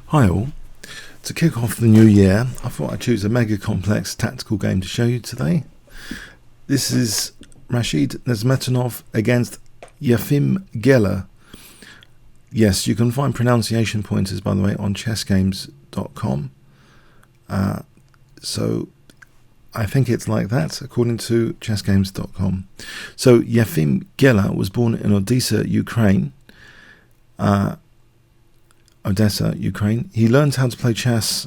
Hi all. To kick off the new year, I thought I'd choose a mega complex tactical game to show you today. This is Rashid Nezhmetdinov against Efim Geller. Yes, you can find pronunciation pointers, by the way, on chessgames.com. So I think it's like that, according to chessgames.com. So Efim Geller was born in Odessa, Ukraine. He learned how to play chess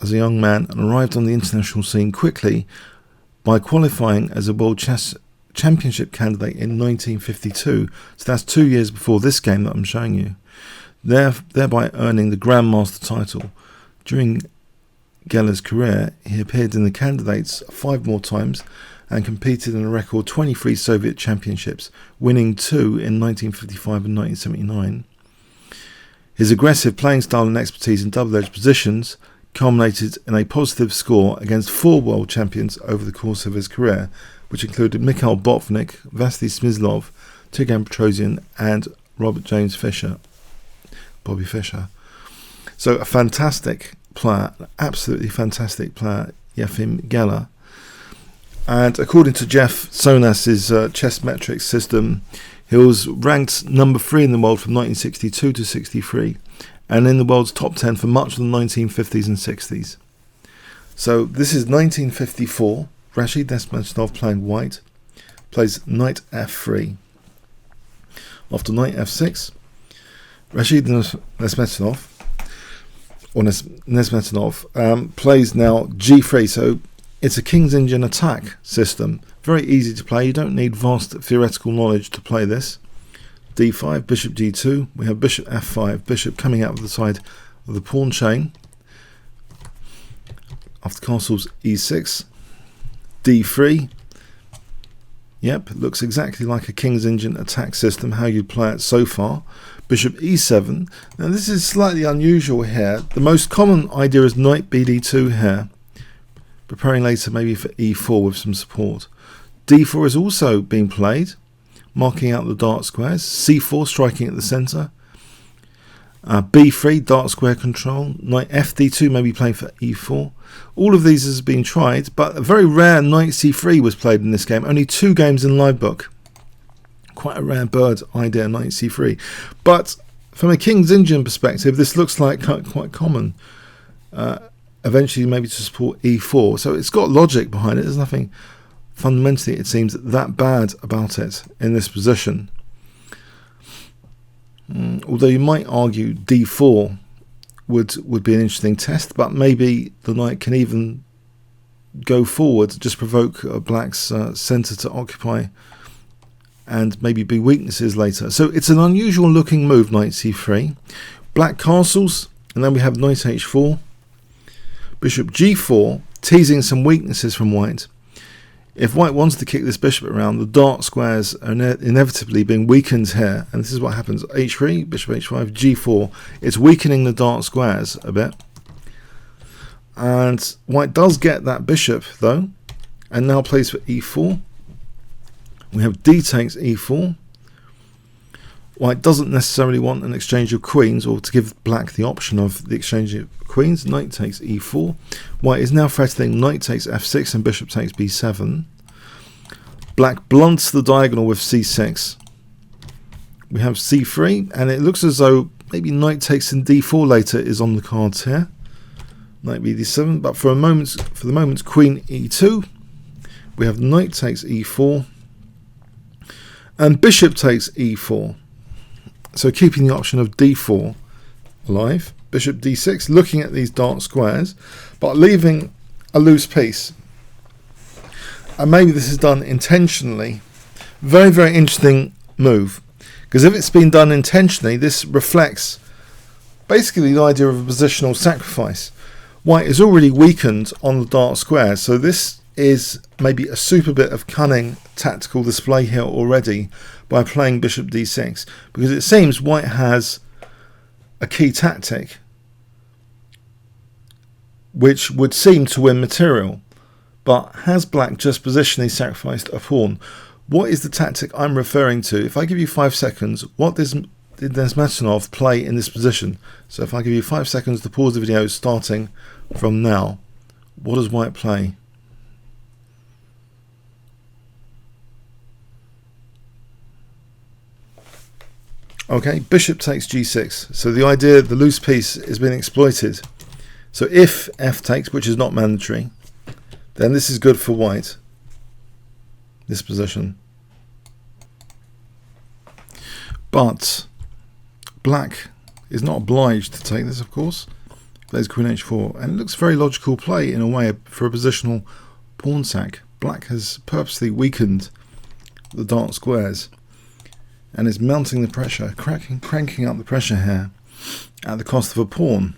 as a young man and arrived on the international scene quickly by qualifying as a World Chess Championship candidate in 1952. So that's 2 years before this game that I'm showing you, thereby earning the Grandmaster title. During Geller's career, he appeared in the candidates 5 more times and competed in a record 23 Soviet championships, winning 2 in 1955 and 1979. His aggressive playing style and expertise in double-edged positions culminated in a positive score against 4 world champions over the course of his career, which included Mikhail Tal, Vasily Smyslov, Tigran Petrosian and Robert James Fischer, Bobby Fischer. So a fantastic player, absolutely fantastic player, Efim Geller. And according to Jeff Sonas's chess metrics system, he was ranked number 3 in the world from 1962 to 63 and in the world's top 10 for much of the 1950s and 60s. So this is 1954. Rashid Nezhmetdinov playing white plays knight f3. After knight f6, Rashid Nezhmetdinov plays now g3. So it's a King's Indian attack system. Very easy to play. You don't need vast theoretical knowledge to play this. d5, bishop g2. We have bishop f5, bishop coming out of the side of the pawn chain. After castles e6, d3. Yep, it looks exactly like a King's Indian attack system, how you play it so far. Bishop e7. Now this is slightly unusual here. The most common idea is knight bd2 here, preparing later maybe for e4 with some support. d4 is also being played, marking out the dark squares. c4 striking at the centre. b3 dark square control. Knight fd2 maybe playing for e4. All of these has been tried, but a very rare knight c3 was played in this game. Only 2 games in Livebook. Quite a rare bird idea, knight c3. But from a King's Indian perspective, this looks like quite common. Eventually maybe to support e4. So it's got logic behind it. There's nothing fundamentally, it seems, that bad about it in this position. Although you might argue d4 would be an interesting test, but maybe the knight can even go forward, just provoke black's centre to occupy and maybe be weaknesses later. So it's an unusual looking move, knight c3. Black castles, and then we have knight h4. Bishop g4, teasing some weaknesses from white. If white wants to kick this bishop around, the dark squares are inevitably being weakened here. And this is what happens. h3, bishop h5, g4. It's weakening the dark squares a bit. And white does get that bishop, though. And now plays for e4. We have d takes e4. White doesn't necessarily want an exchange of queens, or to give black the option of the exchange of queens. Knight takes e4. White is now threatening knight takes f6 and bishop takes b7. Black blunts the diagonal with c6. We have c3, and it looks as though maybe knight takes in d4 later is on the cards here. Knight bd7, but for the moment, queen e2. We have knight takes e4, and bishop takes e4. So keeping the option of d4 alive. Bishop d6, looking at these dark squares, but leaving a loose piece. And maybe this is done intentionally. Very, very interesting move. Because if it's been done intentionally, this reflects basically the idea of a positional sacrifice. White is already weakened on the dark squares, so this is maybe a super bit of cunning tactical display here already by playing bishop d6, because it seems white has a key tactic which would seem to win material, but has black just positionally sacrificed a pawn? What is the tactic I'm referring to? If I give you 5 seconds, what did Nezhmetdinov play in this position? So if I give you 5 seconds to pause the video starting from now, what does white play? Okay, bishop takes g6. So the idea, the loose piece is being exploited. So if f takes, which is not mandatory, then this is good for white, this position. But black is not obliged to take this, of course. Plays queen h4, and it looks very logical play in a way for a positional pawn sack. Black has purposely weakened the dark squares and is mounting the pressure, cranking up the pressure here at the cost of a pawn.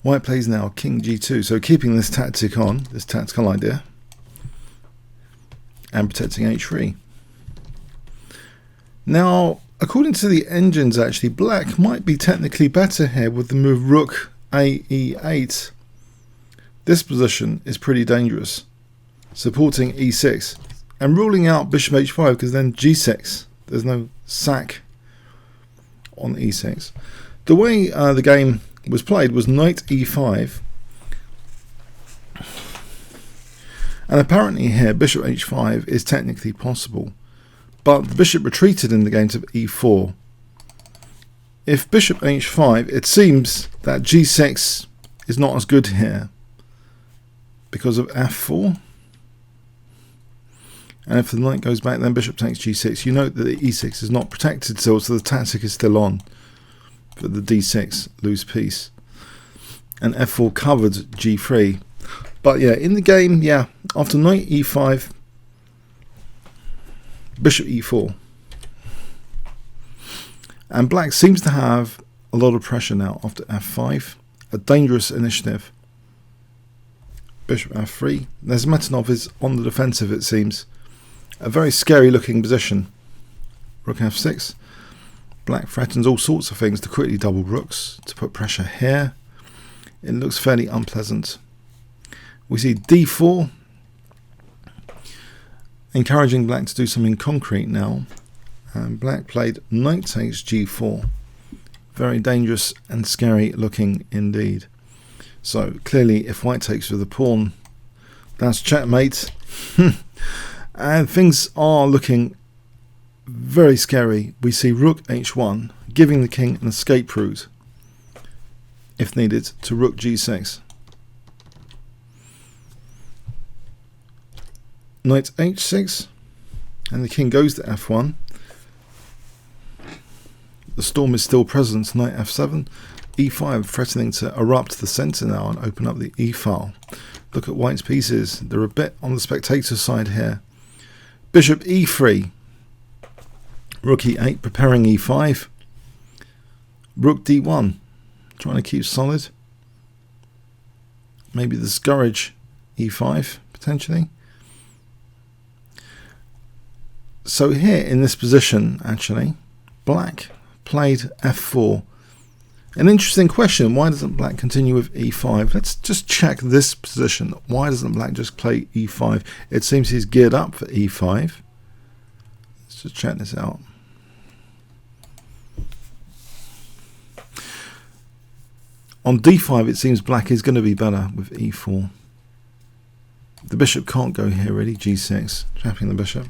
White plays now king g2, so keeping this tactic on, this tactical idea, and protecting h3. Now, according to the engines, actually, black might be technically better here with the move rook a e8. This position is pretty dangerous, supporting e6 and ruling out bishop h5, because then g6, there's no sack on e6. The way the game was played was knight e5, and apparently here bishop h5 is technically possible, but the bishop retreated in the game to e4. If bishop h5, it seems that g6 is not as good here because of f4, and if the knight goes back, then bishop takes g6. You note that the e6 is not protected still, so the tactic is still on for the d6 loose piece, and f4 covered g3. But yeah, in the game, yeah, after knight e5, bishop e4, and black seems to have a lot of pressure now after f5, a dangerous initiative. Bishop f3. Nezhmetdinov is on the defensive, it seems. A very scary looking position. Rook f6. Black threatens all sorts of things to quickly double rooks to put pressure here. It looks fairly unpleasant. We see d4, encouraging black to do something concrete now. And black played knight takes g4. Very dangerous and scary looking indeed. So clearly, if white takes with the pawn, that's checkmate. And things are looking very scary. We see rook h1, giving the king an escape route, if needed, to rook g6. Knight h6, and the king goes to f1. The storm is still present. Knight f7, e5, threatening to erupt the centre now and open up the e file. Look at white's pieces. They're a bit on the spectator side here. Bishop e3, rook e8, preparing e5, rook d1, trying to keep solid. Maybe discourage e5 potentially. So here in this position, actually, black played f4. An interesting question, why doesn't black continue with e5? Let's just check this position. Why doesn't black just play e5? It seems he's geared up for e5. Let's just check this out. On d5, it seems black is going to be better with e4. The bishop can't go here really, g6, trapping the bishop.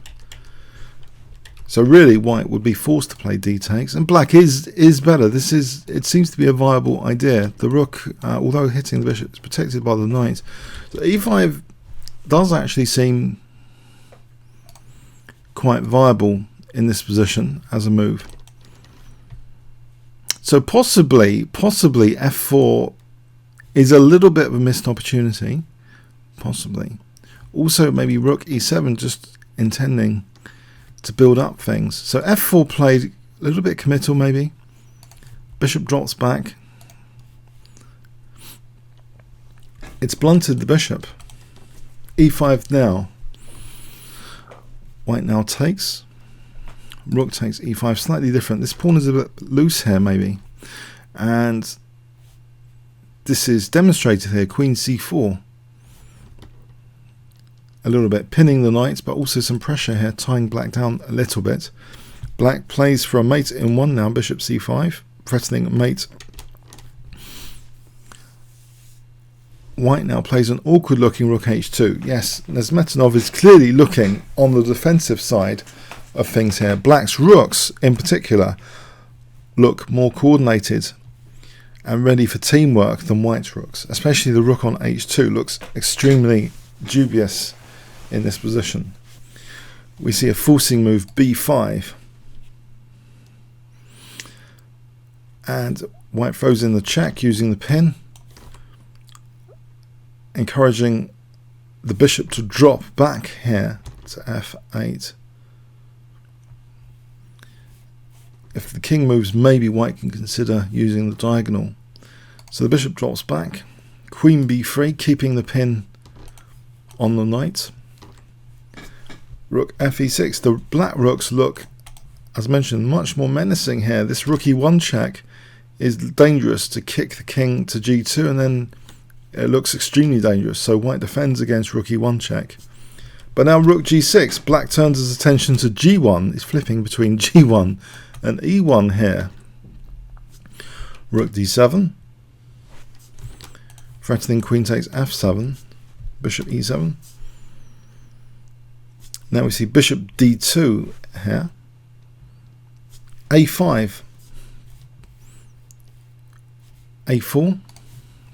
So really, white would be forced to play d takes, and black is better. It seems to be a viable idea. The rook, although hitting the bishop, is protected by the knight. So e5 does actually seem quite viable in this position as a move. So possibly f4 is a little bit of a missed opportunity. Possibly. Also, maybe rook e7, just intending to build up things. So f4 played a little bit committal maybe. Bishop drops back. It's blunted the bishop. e5 now. White now takes. Rook takes e5, slightly different. This pawn is a bit loose here maybe. And this is demonstrated here, queen c4. A little bit pinning the knight, but also some pressure here, tying black down a little bit. Black plays for a mate in 1 now, bishop c5, threatening mate. White now plays an awkward looking rook h2. Yes, Nezhmetdinov is clearly looking on the defensive side of things here. Black's rooks in particular look more coordinated and ready for teamwork than White's rooks, especially the rook on h2 looks extremely dubious in this position. We see a forcing move b5, and White throws in the check using the pin, encouraging the bishop to drop back here to f8. If the king moves, maybe White can consider using the diagonal. So the bishop drops back, queen b3, keeping the pin on the knight. Rook fe6. The black rooks look, as mentioned, much more menacing here. This rook e1 check is dangerous to kick the king to g2, and then it looks extremely dangerous. So White defends against rook e1 check. But now rook g6. Black turns his attention to g1. He's flipping between g1 and e1 here. Rook d7. Threatening queen takes f7. Bishop e7. Now we see bishop d2 here. a5. a4.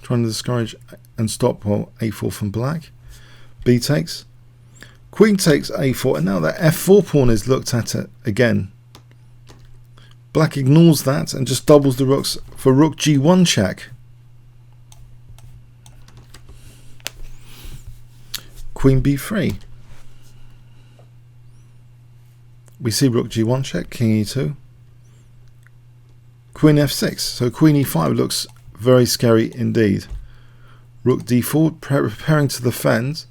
Trying to discourage and stop a4 from black. B takes. Queen takes a4. And now that f4 pawn is looked at it again. Black ignores that and just doubles the rooks for rook g1 check. Queen b3. We see rook g1 check, king e2. Queen f6. So queen e5 looks very scary indeed. Rook d4, preparing to defend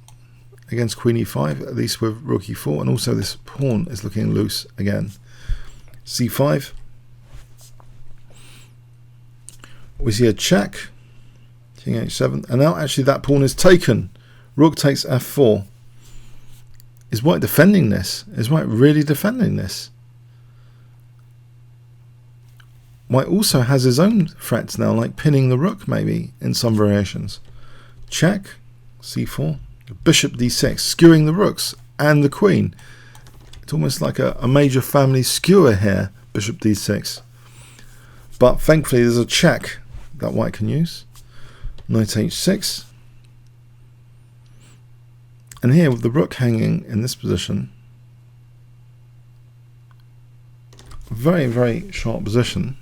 against queen e5, at least with rook e4, and also this pawn is looking loose again. c5. We see a check, king h7, and now actually that pawn is taken. Rook takes f4. Is White defending this? Is White really defending this? White also has his own threats now, like pinning the rook maybe in some variations. Check, c4, bishop d6, skewing the rooks and the queen. It's almost like a major family skewer here, bishop d6. But thankfully there's a check that White can use. Knight h6. And here with the rook hanging in this position, very, very sharp position.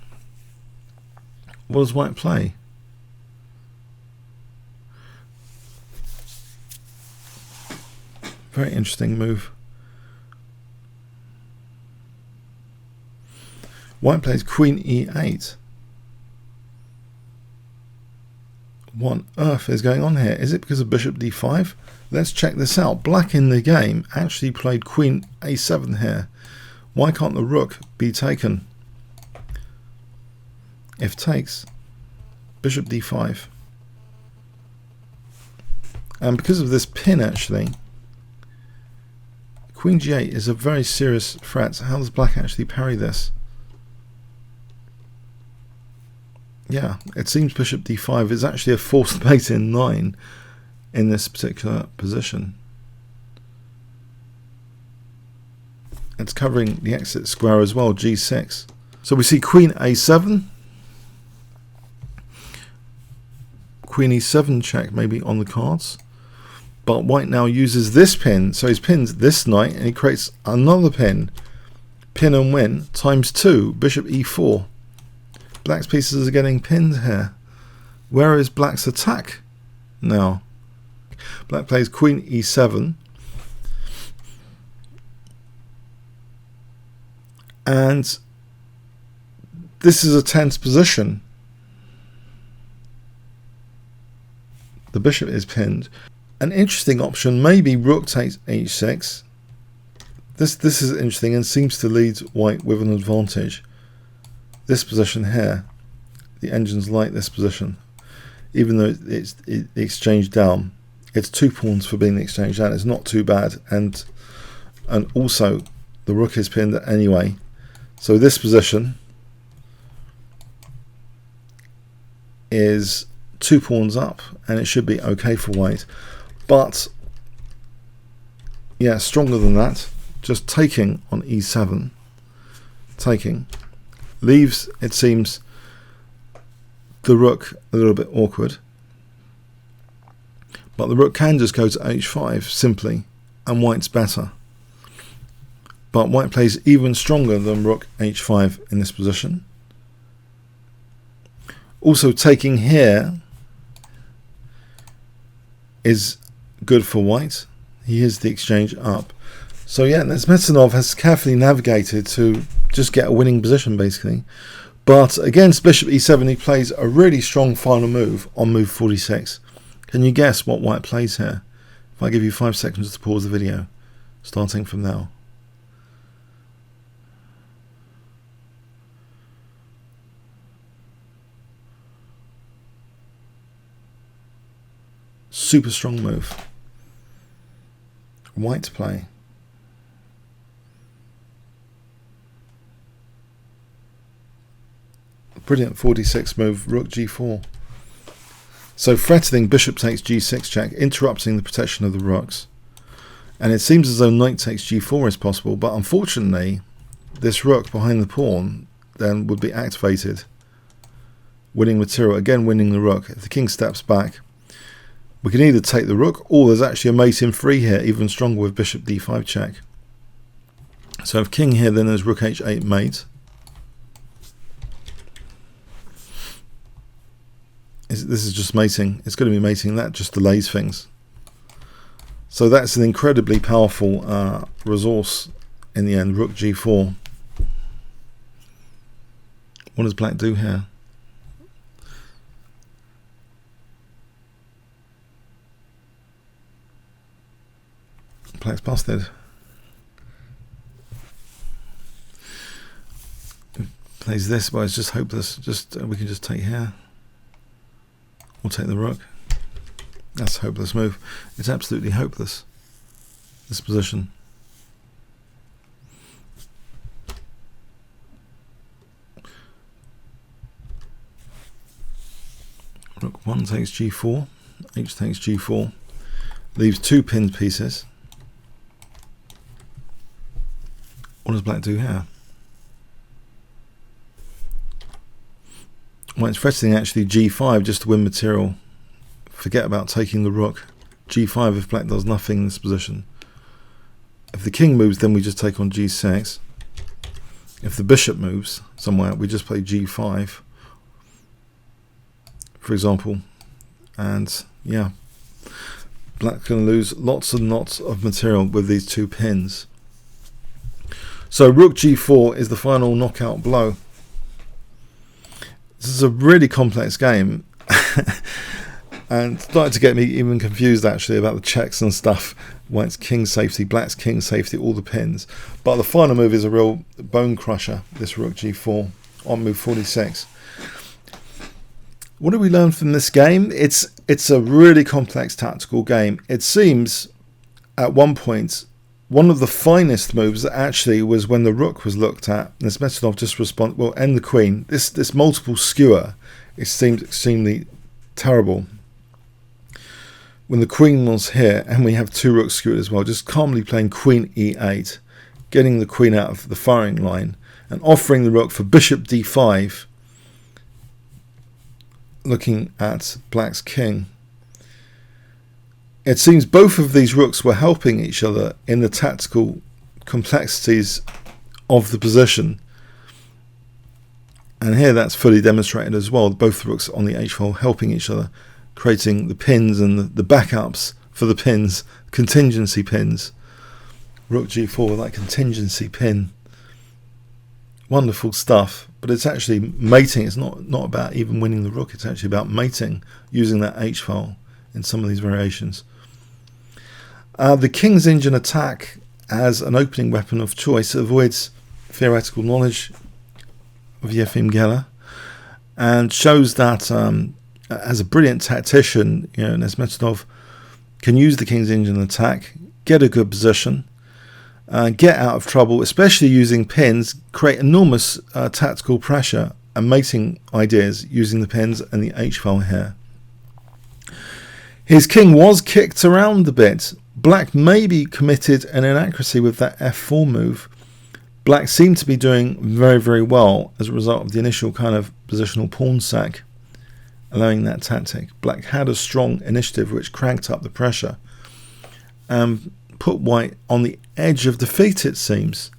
What does White play? Very interesting move. White plays queen e8. What on earth is going on here? Is it because of bishop d5? Let's check this out. Black in the game actually played queen a7 here. Why can't the rook be taken? If takes, bishop d5. And because of this pin actually, queen g8 is a very serious threat. So how does black actually parry this? Yeah, it seems bishop d5 is actually a forced mate in 9 in this particular position. It's covering the exit square as well, g6. So we see queen a7. Queen e7 check maybe on the cards. But White now uses this pin. So he's pinned this knight and he creates another pin. Pin and win times 2. Bishop e4. Black's pieces are getting pinned here. Where is Black's attack now? Black plays queen e7. And this is a tense position. The bishop is pinned. An interesting option, maybe rook takes h6. This is interesting and seems to lead White with an advantage. This position here, the engine's like this position, even though it's the exchange down. It's 2 pawns for being the exchange down. It's not too bad, and also the rook is pinned anyway, So this position is 2 pawns up, and it should be okay for white. But yeah, stronger than that. Just taking on e7, taking, leaves, it seems, the rook a little bit awkward. But the rook can just go to h5 simply, and white's better. But white plays even stronger than rook h5 in this position. Also, taking here is good for white. Here's the exchange up. So yeah, Nezhmetdinov has carefully navigated to just get a winning position basically. But against bishop e7 he plays a really strong final move on move 46. Can you guess what white plays here? If I give you 5 seconds to pause the video, starting from now. Super strong move. White to play. Brilliant 46 move, rook g4. So threatening bishop takes g6 check, interrupting the protection of the rooks. And it seems as though knight takes g4 is possible, but unfortunately this rook behind the pawn then would be activated, winning material, again winning the rook. If the king steps back, we can either take the rook, or there's actually a mate in 3 here, even stronger with bishop d5 check. So if king here, then there's rook h8 mate. This is just mating. It's going to be mating. That just delays things. So that's an incredibly powerful resource in the end. Rook g4. What does black do here? Black's busted. Plays this, but it's just hopeless. We can just take here. We'll take the rook. That's a hopeless move. It's absolutely hopeless, this position. Rook 1 takes g4. H takes g4. Leaves 2 pinned pieces. What does black do here? Well, it's threatening actually g5 just to win material. Forget about taking the rook. g5 if black does nothing in this position. If the king moves, then we just take on g6. If the bishop moves somewhere, we just play g5, for example. And yeah, black can lose lots and lots of material with these 2 pins. So rook g4 is the final knockout blow. This is a really complex game and started to get me even confused actually about the checks and stuff. White's king safety, black's king safety, all the pins. But the final move is a real bone crusher, this rook g4 on move 46. What do we learn from this game? It's a really complex tactical game. It seems at one point one of the finest moves actually was when the rook was looked at. Nezhmetdinov just responded, well, and the queen. This multiple skewer, it seems extremely terrible. When the queen was here, and we have 2 rooks skewered as well, just calmly playing queen e8, getting the queen out of the firing line, and offering the rook for bishop d5, looking at black's king. It seems both of these rooks were helping each other in the tactical complexities of the position. And here that's fully demonstrated as well. Both rooks on the h-file helping each other, creating the pins and the backups for the pins, contingency pins. Rook g4, that contingency pin. Wonderful stuff. But it's actually mating. It's not about even winning the rook. It's actually about mating using that h-file in some of these variations. The King's Engine attack as an opening weapon of choice avoids theoretical knowledge of Efim Geller and shows that as a brilliant tactician, Nezhmetdinov can use the King's Engine attack, get a good position, get out of trouble, especially using pins, create enormous tactical pressure and mating ideas using the pins and the H-file here. His king was kicked around a bit. Black maybe committed an inaccuracy with that F4 move. Black seemed to be doing very, very well as a result of the initial kind of positional pawn sack, allowing that tactic. Black had a strong initiative which cranked up the pressure and put white on the edge of defeat, it seems.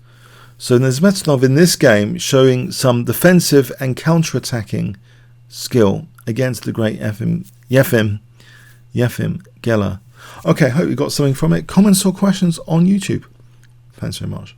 So Nezhmetdinov in this game showing some defensive and counter-attacking skill against the great Efim Geller. Okay, hope you got something from it. Comments or questions on YouTube. Thanks very much.